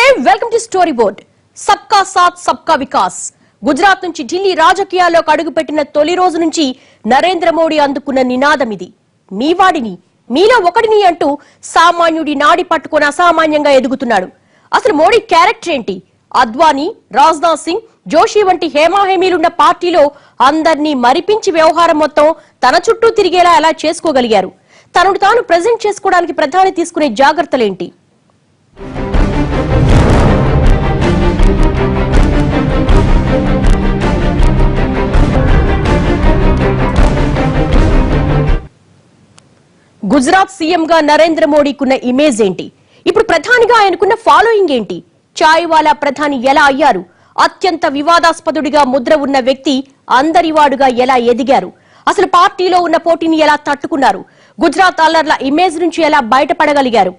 Welcome to story board. సబ్కా సాత్ సబ్కా వికాస్. గుజరాత్ నుంచి ఢిల్లీ రాజకీయాల్లోకి అడుగుపెట్టిన తొలి రోజు నుంచి నరేంద్ర మోడీ అందుకున్న నినాదం ఇది. మీ వాడిని, మీలో ఒకడిని అంటూ సామాన్యుడి నాడి పట్టుకొని అసామాన్యంగా ఎదుగుతున్నాడు. అసలు మోడీ క్యారెక్టర్ ఏంటి? అద్వానీ, రాజ్నాథ్ సింగ్, జోషి వంటి హేమాహేమీలున్న పార్టీలో అందర్నీ మరిపించి వ్యవహారం మొత్తం తన చుట్టూ తిరిగేలా ఎలా చేసుకోగలిగారు? తనను తాను ప్రెజెంట్ చేసుకోవడానికి ప్రధాని తీసుకునే జాగ్రత్తలేంటి? గుజరాత్ సీఎంగా నరేంద్ర మోడీకున్న ఇమేజ్ ఏంటి? ఇప్పుడు ప్రధానిగా ఆయనకున్న ఫాలోయింగ్ ఏంటి? చాయ్ వాలా ప్రధాని ఎలా అయ్యారు? అత్యంత వివాదాస్పదుడిగా ముద్ర ఉన్న వ్యక్తి అందరివాడుగా ఎలా ఎదిగారు? అసలు పార్టీలో ఉన్న పోటీని ఎలా తట్టుకున్నారు? గుజరాత్ అల్లర్ల ఇమేజ్ నుంచి ఎలా బయటపడగలిగారు?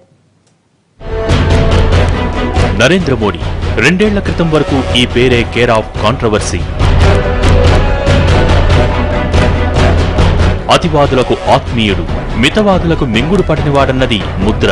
నరేంద్ర మోడీ 2 ఏళ్ల క్రితం వరకు ఈ పేరే కేర్ ఆఫ్ కాంట్రవర్సీ. అతివాదులకు ఆత్మీయుడు, మితవాదులకు మింగుడు పడనివాడన్నది ముద్ర.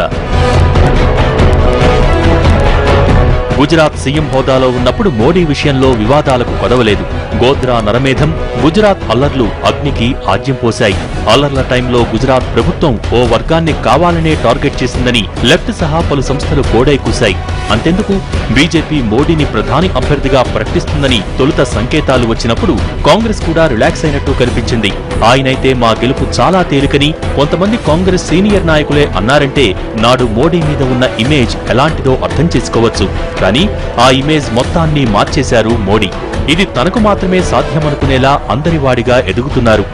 గుజరాత్ సీఎం హోదాలో ఉన్నప్పుడు మోడీ విషయంలో వివాదాలకు కొదవలేదు. గోద్రా నరమేధం, గుజరాత్ అల్లర్లు అగ్నికి ఆజ్యం పోశాయి. అల్లర్ల టైంలో గుజరాత్ ప్రభుత్వం ఓ వర్గాన్ని కావాలనే టార్గెట్ చేసిందని లెఫ్ట్ సహా పలు సంస్థలు కోడై కూశాయి. అంతెందుకు, బీజేపీ మోడీని ప్రధాని అభ్యర్థిగా ప్రకటిస్తుందని తొలుత సంకేతాలు వచ్చినప్పుడు కాంగ్రెస్ కూడా రిలాక్స్ అయినట్టు కనిపించింది. ఆయనైతే మా గెలుపు చాలా తేలికని కొంతమంది కాంగ్రెస్ సీనియర్ నాయకులే అన్నారంటే నాడు మోడీ మీద ఉన్న ఇమేజ్ ఎలాంటిదో అర్థం చేసుకోవచ్చు. కానీ ఆ ఇమేజ్ మొత్తాన్ని మార్చేశారు మోడీ. ఇది తనకు మాత్రమే సాధ్యమనుకునేలా అందరివాడిగా ఎదుగుతున్నారు.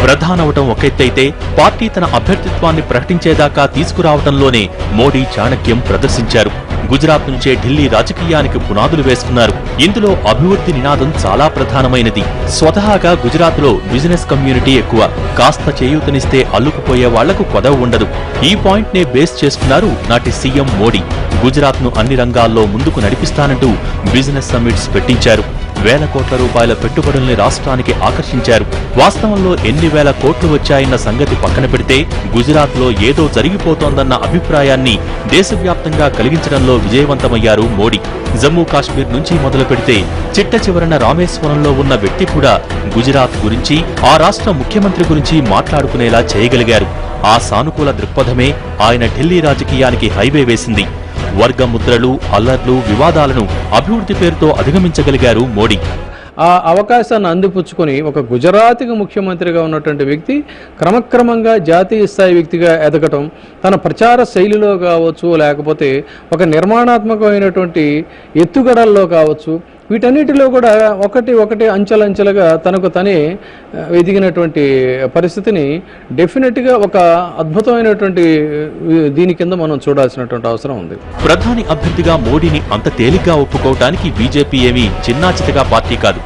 ప్రధానవటం ఒకెత్తైతే పార్టీ తన అభ్యర్థిత్వాన్ని ప్రకటించేదాకా తీసుకురావటంలోనే మోడీ చాణక్యం ప్రదర్శించారు. గుజరాత్ నుంచే ఢిల్లీ రాజకీయానికి పునాదులు వేసుకున్నారు. ఇందులో అభివృద్ధి నినాదం చాలా ప్రధానమైనది. స్వతహాగా గుజరాత్ లో బిజినెస్ కమ్యూనిటీ ఎక్కువ. కాస్త చేయూతనిస్తే అల్లుకుపోయే వాళ్లకు కొదవ ఉండదు. ఈ పాయింట్ నే బేస్ చేసుకున్నారు నాటి సీఎం మోడీ. గుజరాత్ ను అన్ని రంగాల్లో ముందుకు నడిపిస్తానంటూ బిజినెస్ సమ్మిట్స్ పెట్టించారు. వేల కోట్ల రూపాయల పెట్టుబడుల్ని రాష్ట్రానికి ఆకర్షించారు. వాస్తవంలో ఎన్ని వేల కోట్లు వచ్చాయన్న సంగతి పక్కన పెడితే గుజరాత్ లో ఏదో జరిగిపోతోందన్న అభిప్రాయాన్ని దేశవ్యాప్తంగా కలిగించడంలో విజయవంతమయ్యారు మోడీ. జమ్మూ కాశ్మీర్ నుంచి మొదలు పెడితే చిట్ట చివరన రామేశ్వరంలో ఉన్న వ్యక్తి కూడా గుజరాత్ గురించి, ఆ రాష్ట్ర ముఖ్యమంత్రి గురించి మాట్లాడుకునేలా చేయగలిగారు. ఆ సానుకూల దృక్పథమే ఆయన ఢిల్లీ రాజకీయానికి హైవే వేసింది. వర్గ ముద్రలు, అల్లర్లు, వివాదాలను అభివృద్ధి పేరుతో అధిగమించగలిగారు మోడీ. ఆ అవకాశాన్ని అందిపుచ్చుకొని ఒక గుజరాత్కి ముఖ్యమంత్రిగా ఉన్నటువంటి వ్యక్తి క్రమక్రమంగా జాతీయ స్థాయి వ్యక్తిగా ఎదగటం, తన ప్రచార శైలిలో కావచ్చు, లేకపోతే ఒక నిర్మాణాత్మకమైనటువంటి ఎత్తుగడల్లో కావచ్చు, వీటన్నిటిలో కూడా ఒకటి అంచెలంచెలుగా తనకు తనే ఎదిగినటువంటి పరిస్థితిని డెఫినెట్గా ఒక అద్భుతమైనటువంటి దీని కింద మనం చూడాల్సినటువంటి అవసరం ఉంది. ప్రధాని అభ్యర్థిగా మోడీని అంత తేలిగ్గా ఒప్పుకోవటానికి బీజేపీ ఏమీ చిన్నాచితగా పార్టీ కాదు.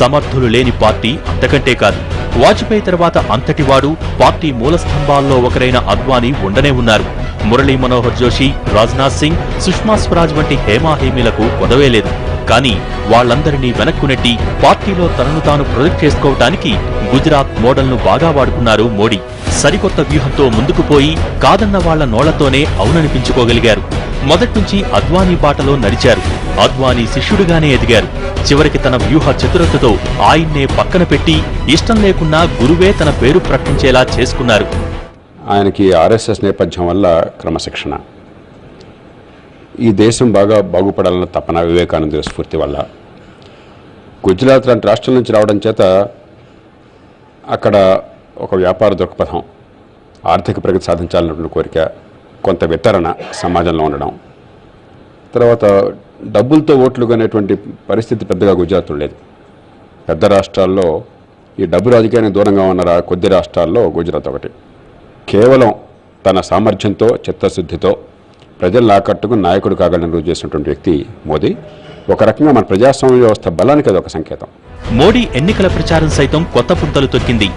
సమర్థులు లేని పార్టీ అంతకంటే కాదు. వాజ్పేయి తర్వాత అంతటివాడు, పార్టీ మూలస్తంభాల్లో ఒకరైన అద్వానీ ఉండనే ఉన్నారు. మురళీ మనోహర్ జోషి, రాజ్నాథ్ సింగ్, సుష్మా స్వరాజ్ వంటి హేమాహేమీలకు కొదవేలేదు. కానీ వాళ్లందరినీ వెనక్కు నెట్టి పార్టీలో తనను తాను ప్రొజెక్ట్ చేసుకోవటానికి గుజరాత్ మోడల్ను బాగా వాడుకున్నారు మోడీ. సరికొత్త వ్యూహంతో ముందుకు పోయి కాదన్న వాళ్ల నోళ్లతోనే అవుననిపించుకోగలిగారు. మొదట్నుంచి అద్వానీ బాటలో నడిచారు. అద్వానీ శిష్యుడిగానే ఎదిగారు. చివరికి తన వ్యూహ చతురతతో ఆయన్నే పక్కన పెట్టి ఇష్టం లేకున్నా గురువే తన పేరు ప్రకటించేలా చేసుకున్నారు. ఆయనకి ఆర్ఎస్ఎస్ నేపథ్యం వల్ల క్రమశిక్షణ, ఈ దేశం బాగా బాగుపడాలన్న తపన, వివేకానంద స్ఫూర్తి వల్ల గుజరాత్ లాంటి రాష్ట్రం నుంచి రావడం చేత అక్కడ ఒక వ్యాపార దృక్పథం, ఆర్థిక ప్రగతి సాధించాలన్నటువంటి కోరిక, కొంత వితరణ సమాజంలో ఉండడం, తర్వాత డబ్బులతో ఓట్లు కొనేటువంటి పరిస్థితి పెద్దగా గుజరాత్లో లేదు. పెద్ద రాష్ట్రాల్లో ఈ డబ్బు రాజకీయానికి దూరంగా ఉన్న కొద్ది రాష్ట్రాల్లో గుజరాత్ ఒకటి. కేవలం తన సామర్థ్యంతో, చిత్తశుద్ధితో ప్రజలను ఆకట్టుకుని నాయకుడు కాగలని రుజువు చేసినటువంటి వ్యక్తి మోదీ. ఒక రకంగా మన ప్రజాస్వామ్య వ్యవస్థ బలానికి అది ఒక సంకేతం. మోడీ ఎన్నికల ప్రచారం సైతం కొత్త పుంతలు తొక్కింది.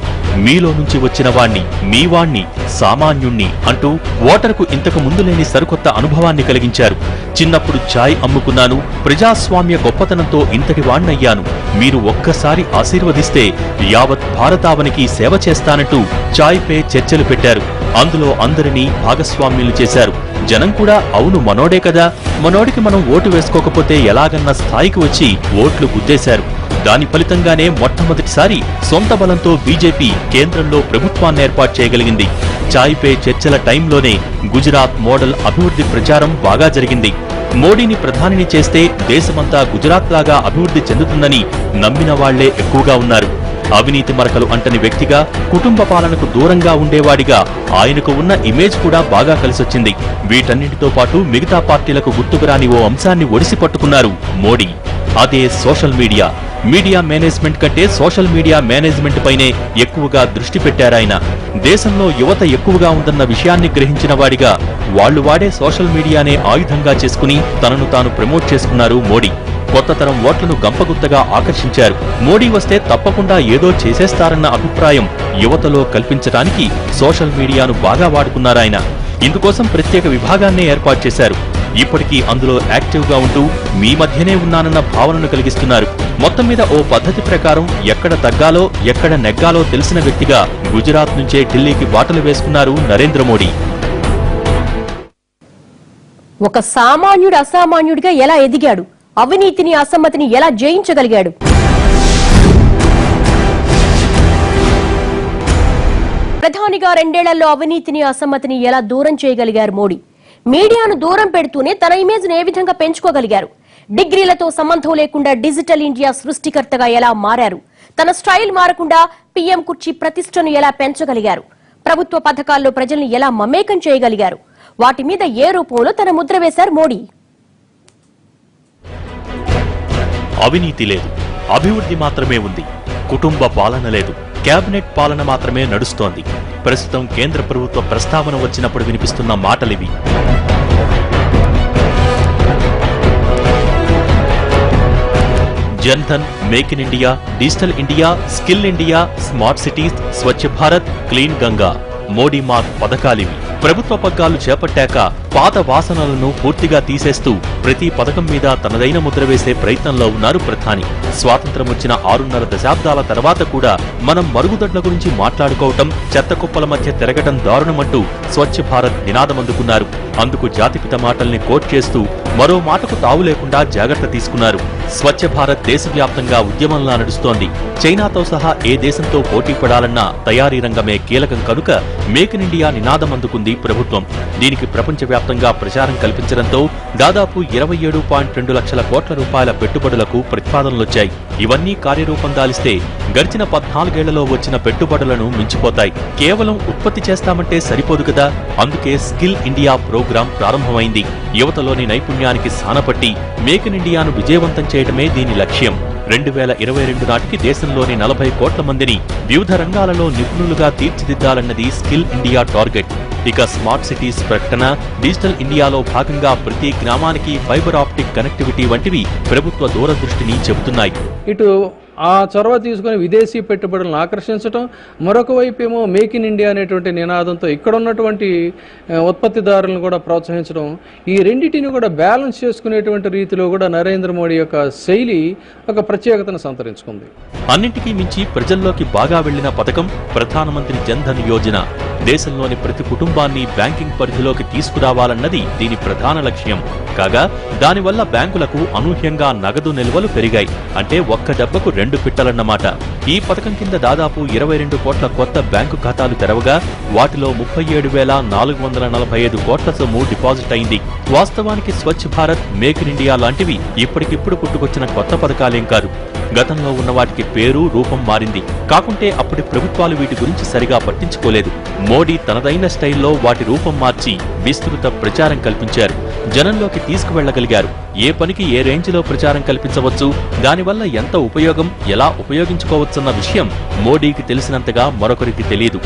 మీలో నుంచి వచ్చిన వాణ్ణి, మీ వాణ్ణి, సామాన్యుణ్ణి అంటూ ఓటరుకు ఇంతకు ముందు లేని సరికొత్త అనుభవాన్ని కలిగించారు. చిన్నప్పుడు ఛాయ్ అమ్ముకున్నాను, ప్రజాస్వామ్య గొప్పతనంతో ఇంతటి వాణ్ణయ్యాను, మీరు ఒక్కసారి ఆశీర్వదిస్తే యావత్ భారతావనికి సేవ చేస్తానంటూ ఛాయ్ పే చర్చలు పెట్టారు. అందులో అందరినీ భాగస్వామ్యులు చేశారు. జనం కూడా అవును మనోడే కదా, మనోడికి మనం ఓటు వేసుకోకపోతే ఎలాగన్న స్థాయికి వచ్చి ఓట్లు గుద్దేశారు. దాని ఫలితంగానే మొట్టమొదటిసారి సొంత బలంతో బీజేపీ కేంద్రంలో ప్రభుత్వాన్ని ఏర్పాటు చేయగలిగింది. ఛాయ్ పే చర్చల టైంలోనే గుజరాత్ మోడల్ అభివృద్ధి ప్రచారం బాగా జరిగింది. మోడీని ప్రధానిని చేస్తే దేశమంతా గుజరాత్ లాగా అభివృద్ధి చెందుతుందని నమ్మిన వాళ్లే ఎక్కువగా ఉన్నారు. అవినీతి మరకలు అంటని వ్యక్తిగా, కుటుంబ పాలనకు దూరంగా ఉండేవాడిగా ఆయనకు ఉన్న ఇమేజ్ కూడా బాగా కలిసొచ్చింది. వీటన్నింటితో పాటు మిగతా పార్టీలకు గుర్తుకురాని ఓ అంశాన్ని ఒడిసి పట్టుకున్నారు మోడీ. అదే సోషల్ మీడియా. మీడియా మేనేజ్మెంట్ కంటే సోషల్ మీడియా మేనేజ్మెంట్ పైనే ఎక్కువగా దృష్టి పెట్టారాయన. దేశంలో యువత ఎక్కువగా ఉందన్న విషయాన్ని గ్రహించిన వాడిగా వాళ్లు వాడే సోషల్ మీడియానే ఆయుధంగా చేసుకుని తనను తాను ప్రమోట్ చేసుకున్నారు మోడీ. కొత్త తరం ఓట్లను గంపగుత్తగా ఆకర్షించారు. మోడీ వస్తే తప్పకుండా ఏదో చేసేస్తారన్న అభిప్రాయం యువతలో కల్పించడానికి సోషల్ మీడియాను బాగా వాడుకున్నారాయన. ఇందుకోసం ప్రత్యేక విభాగాన్నే ఏర్పాటు చేశారు. ఇప్పటికీ అందులో యాక్టివ్గా ఉంటూ మీ మధ్యనే ఉన్నానన్న భావనను కలిగిస్తున్నారు. మొత్తం మీద ఓ పద్ధతి ప్రకారం ఎక్కడ తగ్గాలో ఎక్కడ నెగ్గాలో తెలిసిన వ్యక్తిగా గుజరాత్ నుంచే ఢిల్లీకి బాటలు వేసుకున్నారు నరేంద్ర మోడీ. ఒక సామాన్యుడు అసామాన్యుడిగా ఎలా ఎదిగాడు, అవినీతిని అసమ్మతిని ఎలా జయించగలిగాడు? ప్రధానిగా 2 ఏళ్లలో అవినీతిని అసమ్మతిని ఎలా దూరం చేయగలిగారు మోడీ? మీడియాను దూరం పెడుతూనే తన ఇమేజ్ ను ఏ విధంగా పెంచుకోగలిగారు? డిగ్రీలతో సంబంధం లేకుండా డిజిటల్ ఇండియా సృష్టికర్తగా ఎలా మారారు? తన స్టైల్ మారకుండా పీఎం కుర్చీ ప్రతిష్టను ఎలా పెంచగలిగారు? ప్రభుత్వ పథకాల్లో ప్రజల్ని ఎలా మమేకం చేయగలిగారు? వాటి మీద ఏ రూపంలో తన ముద్ర వేశారు మోడీ? అవినీతి లేదు, అభివృద్ధి మాత్రమే ఉంది. కుటుంబ పాలన లేదు, కేబినెట్ పాలన మాత్రమే నడుస్తోంది. ప్రస్తుతం కేంద్ర ప్రభుత్వ ప్రస్తావన వచ్చినప్పుడు వినిపిస్తున్న మాటలివి. Jan Dhan, make in India, digital India, skill India, smart cities, Swachh Bharat, clean Ganga, Modi mark పథకాలివి. ప్రభుత్వ పగ్గాలు చేపట్టాక పాత వాసనలను పూర్తిగా తీసేస్తూ ప్రతి పథకం మీద తనదైన ముద్ర వేసే ప్రయత్నంలో ఉన్నారు ప్రధాని. స్వాతంత్ర్యం వచ్చిన 6.5 దశాబ్దాల తర్వాత కూడా మనం మరుగుదొడ్ల గురించి మాట్లాడుకోవటం, చెత్త కుప్పల మధ్య తిరగటం దారుణమంటూ స్వచ్ఛ భారత్ నినాదమందుకున్నారు. అందుకు జాతిపిత మాటల్ని కోట్ చేస్తూ మరో మాటకు తావు లేకుండా జాగ్రత్త తీసుకున్నారు. స్వచ్ఛ భారత్ దేశవ్యాప్తంగా ఉద్యమంలా నడుస్తోంది. చైనాతో సహా ఏ దేశంతో పోటీ పడాలన్నా తయారీ రంగమే కీలకం కనుక మేక్ ఇన్ ఇండియా నినాదమందుకుంది ప్రభుత్వం. దీనికి ప్రపంచవ్యాప్తంగా ప్రచారం కల్పించడంతో దాదాపు 27.2 లక్షల కోట్ల రూపాయల పెట్టుబడులకు ప్రతిపాదనలొచ్చాయి. ఇవన్నీ కార్యరూపం దాలిస్తే గడిచిన 14 ఏళ్లలో వచ్చిన పెట్టుబడులను మించిపోతాయి. కేవలం ఉత్పత్తి చేస్తామంటే సరిపోదు కదా. అందుకే స్కిల్ ఇండియా ప్రోగ్రాం ప్రారంభమైంది. యువతలోని నైపుణ్యానికి సానపట్టి మేక్ ఇన్ ఇండియాను విజయవంతం చేయడమే దీని లక్ష్యం. 2022 నాటికి దేశంలోని 40 కోట్ల మందిని వివిధ రంగాలలో నిపుణులుగా తీర్చిదిద్దాలన్నది స్కిల్ ఇండియా టార్గెట్. ఇక స్మార్ట్ సిటీస్ ప్రకటన, డిజిటల్ ఇండియాలో భాగంగా ప్రతి గ్రామానికి ఫైబర్ ఆప్టిక్ కనెక్టివిటీ వంటివి ప్రభుత్వ దూరదృష్టిని చెబుతున్నాయి. ఇటు ఆ చొరవ తీసుకుని విదేశీ పెట్టుబడులను ఆకర్షించడం, మరొక వైపు ఏమో మేక్ ఇన్ ఇండియా అనేటువంటి నినాదంతో ఇక్కడ ఉన్నటువంటి ఉత్పత్తిదారులను కూడా ప్రోత్సహించడం, ఈ రెండింటిని కూడా బ్యాలెన్స్ చేసుకునేటువంటి రీతిలో కూడా నరేంద్ర మోడీ యొక్క శైలి ఒక ప్రత్యేకతను సంతరించుకుంది. అన్నింటికీ మించి ప్రజల్లోకి బాగా వెళ్లిన పథకం ప్రధానమంత్రి జన్ధన్ యోజన. దేశంలోని ప్రతి కుటుంబాన్ని బ్యాంకింగ్ పరిధిలోకి తీసుకురావాలన్నది దీని ప్రధాన లక్ష్యం. కాగా దానివల్ల బ్యాంకులకు అనూహ్యంగా నగదు నిల్వలు పెరిగాయి. అంటే ఒక్క దెబ్బకు 2 పిట్టలన్నమాట. ఈ పథకం కింద దాదాపు 22 కోట్ల కొత్త బ్యాంకు ఖాతాలు తెరవగా వాటిలో 37,445 కోట్ల సొమ్ము డిపాజిట్ అయింది. వాస్తవానికి Swachh Bharat, make in India లాంటివి ఇప్పటికిప్పుడు పుట్టుకొచ్చిన కొత్త పథకాలేం కాదు. గతంలో ఉన్న వాటికి పేరు, రూపం మారింది. కాకుంటే అప్పటి ప్రభుత్వాలు వీటి గురించి సరిగా పట్టించుకోలేదు. మోడీ తనదైన స్టైల్లో వాటి రూపం మార్చి విస్తృత ప్రచారం కల్పించారు. జనంలోకి తీసుకువెళ్లగలిగారు. ఏ పనికి ఏ రేంజ్లో ప్రచారం కల్పించవచ్చు, దానివల్ల ఎంత ఉపయోగం, ఎలా ఉపయోగించుకోవచ్చన్న విషయం మోడీకి తెలిసినంతగా మరొకరికి తెలియదు.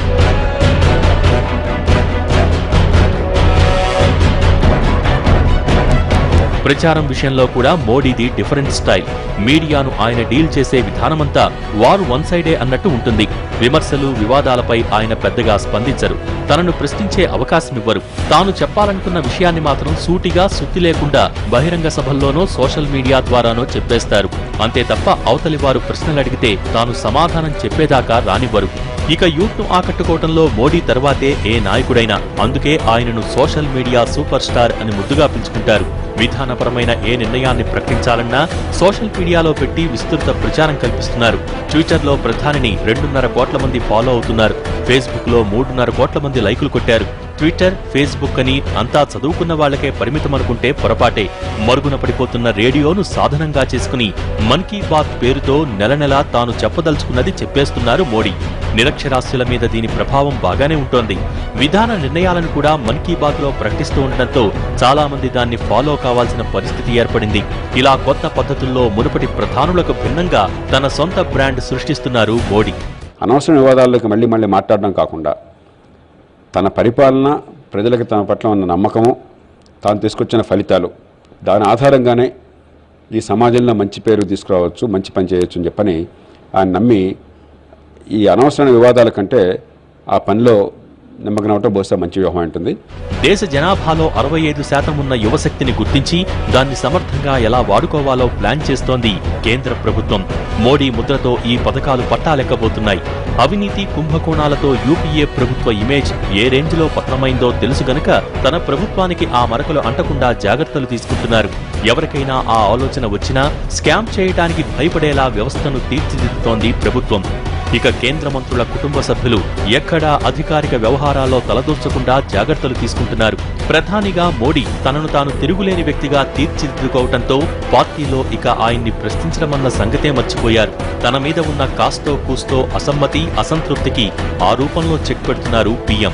ప్రచారం విషయంలో కూడా మోడీది డిఫరెంట్ స్టైల్. మీడియాను ఆయన డీల్ చేసే విధానమంతా వారు వన్ సైడే అన్నట్టు ఉంటుంది. విమర్శలు, వివాదాలపై ఆయన పెద్దగా స్పందించరు. తనను ప్రశ్నించే అవకాశమివ్వరు. తాను చెప్పాలనుకున్న విషయాన్ని మాత్రం సూటిగా, సుత్తి లేకుండా బహిరంగ సభల్లోనో సోషల్ మీడియా ద్వారానో చెప్పేస్తారు. అంతే తప్ప అవతలి వారు ప్రశ్నలు అడిగితే తాను సమాధానం చెప్పేదాకా రానివ్వరు. ఇక యూత్ను ఆకట్టుకోవడంలో మోడీ తర్వాతే ఏ నాయకుడైనా. అందుకే ఆయనను సోషల్ మీడియా సూపర్ స్టార్ అని ముద్దుగా పిలుచుకుంటారు. విధానపరమైన ఏ నిర్ణయాన్ని ప్రకటించాలన్నా సోషల్ మీడియాలో పెట్టి విస్తృత ప్రచారం కల్పిస్తున్నారు. ట్విట్టర్లో ప్రధానిని 2.5 కోట్ల మంది ఫాలో అవుతున్నారు. ఫేస్బుక్లో 3.5 కోట్ల మంది లైకులు కొట్టారు. ట్విట్టర్, ఫేస్బుక్ అని అంతా చదువుకున్న వాళ్లకే పరిమితమనుకుంటే పొరపాటే. మరుగున పడిపోతున్న రేడియోను సాధనంగా చేసుకుని మన్ కీ బాత్ పేరుతో నెల తాను చెప్పదలుచుకున్నది చెప్పేస్తున్నారు మోడీ. నిరక్షరాస్యుల మీద దీని ప్రభావం బాగానే ఉంటోంది. విధాన నిర్ణయాలను కూడా మన్ కీ బాత్ లో ప్రకటిస్తూ ఉండటంతో చాలా మంది దాన్ని ఫాలో కావాల్సిన పరిస్థితి ఏర్పడింది. ఇలా కొత్త పద్ధతుల్లో మునుపటి ప్రధానులకు భిన్నంగా తన సొంత బ్రాండ్ సృష్టిస్తున్నారు మోడీ. అనవసర వివాదాల్లోకి మళ్ళీ మాట్లాడడం కాకుండా తన పరిపాలన, ప్రజలకు తన పట్ల ఉన్న నమ్మకము, తాను తీసుకొచ్చిన ఫలితాలు, దాని ఆధారంగానే ఈ సమాజంలో మంచి పేరు తీసుకురావచ్చు, మంచి పని చేయొచ్చు అని చెప్పని ఆయన నమ్మి ఈ అనవసరమైన వివాదాల కంటే ఆ పనిలో నిమగ్నమవటం బహుశా మంచి వ్యూహం ఉంటుంది. దేశ జనాభాలో 65% ఉన్న యువశక్తిని గుర్తించి దాన్ని సమర్థంగా ఎలా వాడుకోవాలో ప్లాన్ చేస్తోంది కేంద్ర ప్రభుత్వం. మోడీ ముద్రతో ఈ పథకాలు పట్టాలెక్కబోతున్నాయి. అవినీతి, కుంభకోణాలతో యూపీఏ ప్రభుత్వ ఇమేజ్ ఏ రేంజ్లో పతనమైందో తెలుసు గనక తన ప్రభుత్వానికి ఆ మరకలు అంటకుండా జాగ్రత్తలు తీసుకుంటున్నారు. ఎవరికైనా ఆ ఆలోచన వచ్చినా స్కామ్ చేయడానికి భయపడేలా వ్యవస్థను తీర్చిదిద్దుతోంది ప్రభుత్వం. ఇక కేంద్ర మంత్రుల కుటుంబ సభ్యులు ఎక్కడా అధికారిక వ్యవహారాల్లో తలదూర్చకుండా జాగ్రత్తలు తీసుకుంటున్నారు. ప్రధానిగా మోడీ తనను తాను తిరుగులేని వ్యక్తిగా తీర్చిదిద్దుకోవడంతో పార్టీలో ఇక ఆయన్ని ప్రశ్నించడమన్న సంగతే మర్చిపోయారు. తన మీద ఉన్న కాస్తో కూస్తో అసమ్మతి, అసంతృప్తికి ఆ రూపంలో చెక్ పెడుతున్నారు పీఎం.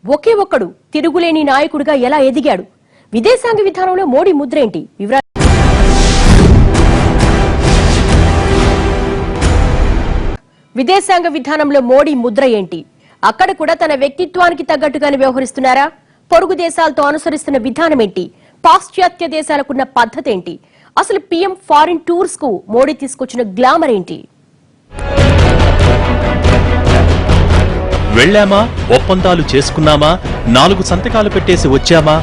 ఒకే ఒక్కడు తిరుగులేని నాయకుడిగా ఎలా ఎదిగాడు? విదేశాంగ విధానంలో మోడీ ముద్ర ఏంటి? విదేశాంగ విధానంలో మోడీ ముద్ర ఏంటి? అక్కడ కూడా తన వ్యక్తిత్వానికి తగ్గట్టుగానే వ్యవహరిస్తున్నారా? పొరుగు దేశాలతో అనుసరిస్తున్న విధానం ఏంటి? పాశ్చాత్య దేశాలకున్న పద్ధతి ఏంటి? అసలు పీఎం ఫారిన్ టూర్స్ కు మోడీ తీసుకొచ్చిన గ్లామర్ ఏంటి? వెళ్లామా, ఒప్పందాలు చేసుకున్నామా, 4 సంతకాలు పెట్టేసి వచ్చామా?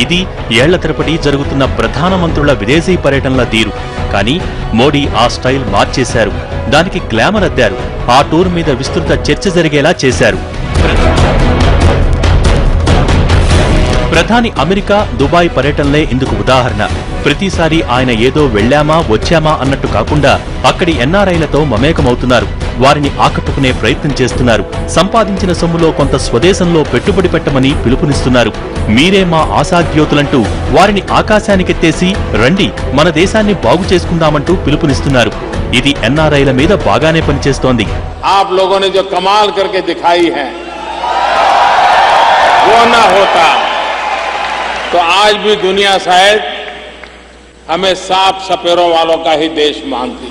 ఇది ఏళ్ల తరబడి జరుగుతున్న ప్రధానమంత్రుల విదేశీ పర్యటనల తీరు. కానీ మోడీ ఆ స్టైల్ మార్చేశారు. దానికి గ్లామర్ అద్దారు. ఆ టూర్ మీద విస్తృత చర్చ జరిగేలా చేశారు. ప్రధాని అమెరికా, దుబాయ్ పర్యటనలే ఇందుకు ఉదాహరణ. ప్రతిసారి ఆయన ఏదో వెళ్లామా, వచ్చామా అన్నట్టు కాకుండా అక్కడి ఎన్ఆర్ఐలతో మమేకమవుతున్నారు. వారిని ఆకట్టుకునే ప్రయత్నం చేస్తున్నారు. సంపాదించిన సొమ్ములో కొంత స్వదేశంలో పెట్టుబడి పెట్టమని పిలుపునిస్తున్నారు. మీరే మా ఆశాజ్యోతులంటూ వారిని ఆకాశానికెత్తేసి రండి మన దేశాన్ని బాగు చేసుకుందామంటూ పిలుపునిస్తున్నారు. ఇది ఎన్ఆర్ఐల మీద బాగానే పనిచేస్తోంది. आप लोगों ने जो कमाल करके दिखाई है वो ना होता तो आज भी दुनिया शायद हमें साफ सपेरों वालों का ही देश मानती.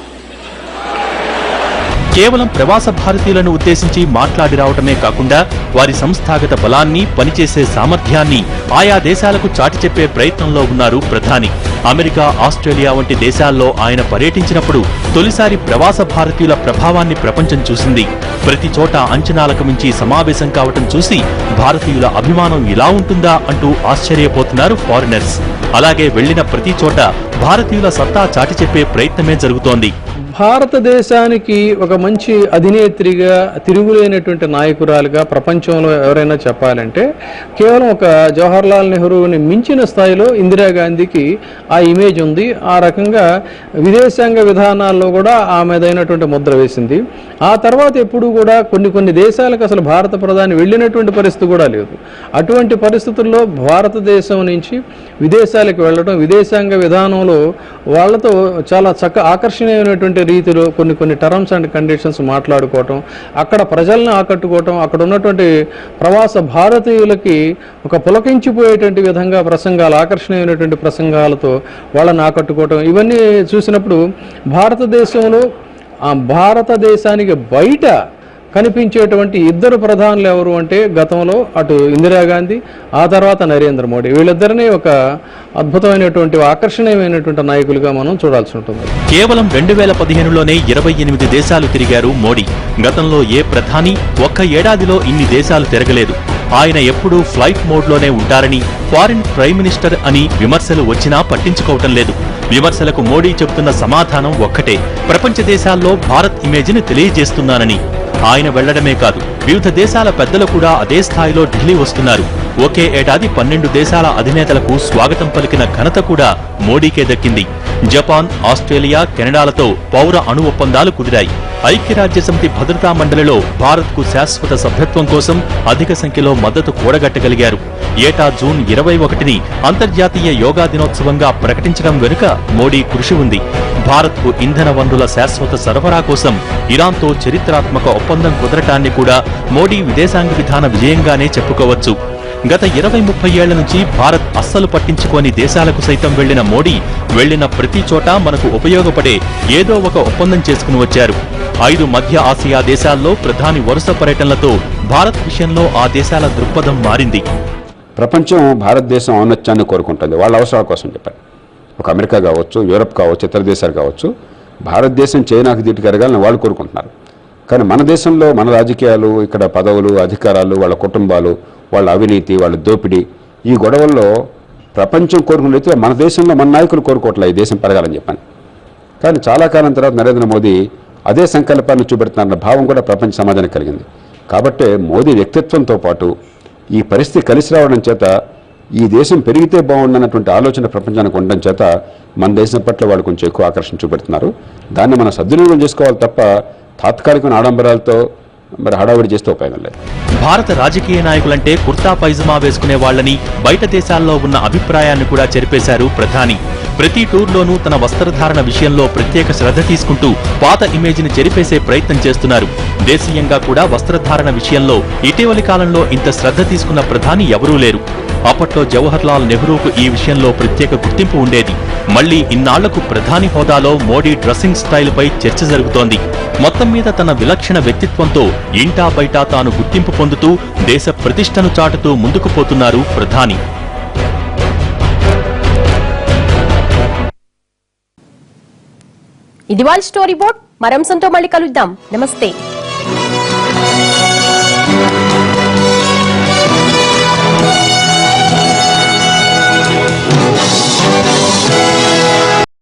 కేవలం ప్రవాస భారతీయులను ఉద్దేశించి మాట్లాడి రావటమే కాకుండా వారి సంస్థాగత బలాన్ని, పనిచేసే సామర్థ్యాన్ని ఆయా దేశాలకు చాటి చెప్పే ప్రయత్నంలో ఉన్నారు ప్రధాని. అమెరికా, ఆస్ట్రేలియా వంటి దేశాల్లో ఆయన పర్యటించినప్పుడు తొలిసారి ప్రవాస భారతీయుల ప్రభావాన్ని ప్రపంచం చూసింది. ప్రతి చోట అంచనాలకు మించి సమావేశం కావటం చూసి భారతీయుల అభిమానం ఇలా ఉంటుందా అంటూ ఆశ్చర్యపోతున్నారు ఫారినర్స్. అలాగే వెళ్లిన ప్రతి చోట భారతీయుల సత్తా చాటి చెప్పే ప్రయత్నమే జరుగుతోంది. భారతదేశానికి ఒక మంచి అధినేత్రిగా, తిరుగులేనటువంటి నాయకురాలుగా ప్రపంచంలో ఎవరైనా చెప్పాలంటే కేవలం ఒక జవహర్లాల్ నెహ్రూని మించిన స్థాయిలో ఇందిరాగాంధీకి ఆ ఇమేజ్ ఉంది. ఆ రకంగా విదేశాంగ విధానాల్లో కూడా ఆమెదైనటువంటి ముద్ర వేసింది. ఆ తర్వాత ఎప్పుడు కూడా కొన్ని దేశాలకు అసలు భారత ప్రధాని వెళ్ళినటువంటి పరిస్థితి కూడా లేదు. అటువంటి పరిస్థితుల్లో భారతదేశం నుంచి విదేశాలకు వెళ్ళడం, విదేశాంగ విధానంలో వాళ్లతో చాలా ఆకర్షణీయమైనటువంటి రీతిలో కొన్ని టర్మ్స్ అండ్ కండిషన్స్ మాట్లాడుకోవటం, అక్కడ ప్రజలను ఆకట్టుకోవటం, అక్కడ ఉన్నటువంటి ప్రవాస భారతీయులకి ఒక పులకించిపోయేటువంటి విధంగా ప్రసంగాలు, ఆకర్షణీయమైనటువంటి ప్రసంగాలతో వాళ్ళని ఆకట్టుకోవటం, ఇవన్నీ చూసినప్పుడు భారతదేశంలో భారతదేశానికి బయట కనిపించేటువంటి ఇద్దరు ప్రధానులు ఎవరు అంటే గతంలో అటు ఇందిరాగాంధీ, ఆ తర్వాత నరేంద్ర మోడీ, వీళ్ళిద్దరినీ ఒక అద్భుతమైనటువంటి ఆకర్షణీయమైనటువంటి నాయకులుగా మనం చూడాల్సి ఉంటుంది. కేవలం 2015లోనే 28 దేశాలు తిరిగారు మోడీ. గతంలో ఏ ప్రధాని ఒక్క ఏడాదిలో ఇన్ని దేశాలు తిరగలేదు. ఆయన ఎప్పుడూ ఫ్లైట్ మోడ్లోనే ఉంటారని, ఫారిన్ ప్రైమ్ మినిస్టర్ అని విమర్శలు వచ్చినా పట్టించుకోవటం లేదు. విమర్శలకు మోడీ చెబుతున్న సమాధానం ఒక్కటే, ప్రపంచ దేశాల్లో భారత్ ఇమేజ్ని తెలియజేస్తున్నానని. ఆయన వెళ్లడమే కాదు, వివిధ దేశాల పెద్దలు కూడా అదే స్థాయిలో ఢిల్లీ వస్తున్నారు. ఒకే ఏడాది 12 దేశాల అధినేతలకు స్వాగతం పలికిన ఘనత కూడా మోడీకే దక్కింది. జపాన్, ఆస్ట్రేలియా, కెనడాలతో పౌర అణు ఒప్పందాలు కుదిరాయి. ఐక్యరాజ్యసమితి భద్రతా మండలిలో భారత్కు శాశ్వత సభ్యత్వం కోసం అధిక సంఖ్యలో మద్దతు కూడగట్టగలిగారు. ఏటా జూన్ 21ని అంతర్జాతీయ యోగా దినోత్సవంగా ప్రకటించడం వెనుక మోడీ కృషి ఉంది. భారత్కు ఇంధన వనరుల శాశ్వత సరఫరా కోసం ఇరాన్తో చరిత్రాత్మక ఒప్పందం కుదరటాన్ని కూడా మోడీ విదేశాంగ విధాన విజయంగానే చెప్పుకోవచ్చు. గత 20-30 ఏళ్ల నుంచి భారత్ అస్సలు పట్టించుకోని దేశాలకు సైతం వెళ్లిన మోడీ వెళ్లిన ప్రతి చోట మనకు ఉపయోగపడే ఏదో ఒక ఒప్పందం చేసుకుని వచ్చారు. 5 మధ్య ఆసియా దేశాల్లో ప్రధాని వరుస పర్యటనలతో భారత్ విషయంలో ఆ దేశాల దృక్పథం మారింది. ప్రపంచం భారతదేశం ఔన్నత్యాన్ని కోరుకుంటుంది, వాళ్ళ అవసరాల కోసం చెప్పారు. ఒక అమెరికా కావచ్చు, యూరప్ కావచ్చు, ఇతర దేశాలు కావచ్చు, భారతదేశం చైనాకు ధీటుగా ఎరగాలని వాళ్ళు కోరుకుంటున్నారు. కానీ మన దేశంలో మన రాజకీయాలు, ఇక్కడ పదవులు, అధికారాలు, వాళ్ళ కుటుంబాలు, వాళ్ళ అవినీతి, వాళ్ళ దోపిడీ, ఈ గొడవల్లో ప్రపంచం కోరుకునే రీతిలో మన దేశంలో మన నాయకులు కోరుకోవట్లే ఈ దేశం పెరగాలని చెప్పాను. కానీ చాలా కాలం తర్వాత నరేంద్ర మోదీ అదే సంకల్పాన్ని చూపెడుతున్నారన్న భావం కూడా ప్రపంచ సమాజానికి కలిగింది. కాబట్టే మోదీ వ్యక్తిత్వంతో పాటు ఈ పరిస్థితి కలిసి రావడం చేత ఈ దేశం పెరిగితే బాగుండన్నటువంటి ఆలోచన ప్రపంచానికి ఉండడం చేత మన దేశం పట్ల వాళ్ళు కొంచెం ఎక్కువ ఆకర్షణ చూపెడుతున్నారు. దాన్ని మనం సద్వినియోగం చేసుకోవాలి తప్ప తాత్కాలికమైన ఆడంబరాలతో మరి హడావిడి చేస్తే ఉపయోగం లేదు. భారత రాజకీయ నాయకులంటే కుర్తా పైజమా వేసుకునే వాళ్లని, బయట దేశాల్లో ఉన్న అభిప్రాయాన్ని కూడా చెరిపేశారు ప్రధాని. ప్రతి టూర్లోనూ తన వస్త్రధారణ విషయంలో ప్రత్యేక శ్రద్ధ తీసుకుంటూ పాత ఇమేజ్ని చెరిపేసే ప్రయత్నం చేస్తున్నారు. దేశీయంగా కూడా వస్త్రధారణ విషయంలో ఇటీవలి కాలంలో ఇంత శ్రద్ధ తీసుకున్న ప్రధాని ఎవరూ లేరు. అప్పట్లో జవహర్ లాల్ నెహ్రూకు ఈ విషయంలో ప్రత్యేక గుర్తింపు ఉండేది. మళ్లీ ఇన్నాళ్లకు ప్రధాని హోదాలో మోడీ డ్రెస్సింగ్ స్టైల్పై చర్చ జరుగుతోంది. మొత్తం మీద తన విలక్షణ వ్యక్తిత్వంతో ఇంటా బయటా తాను గుర్తింపు పొందుతూ దేశ ప్రతిష్టను చాటుతూ ముందుకు పోతున్నారు ప్రధాని. ఇది వాళ్ళ స్టోరీ బోర్డ్. మరంశంతో మళ్ళీ కలుద్దాం. నమస్తే.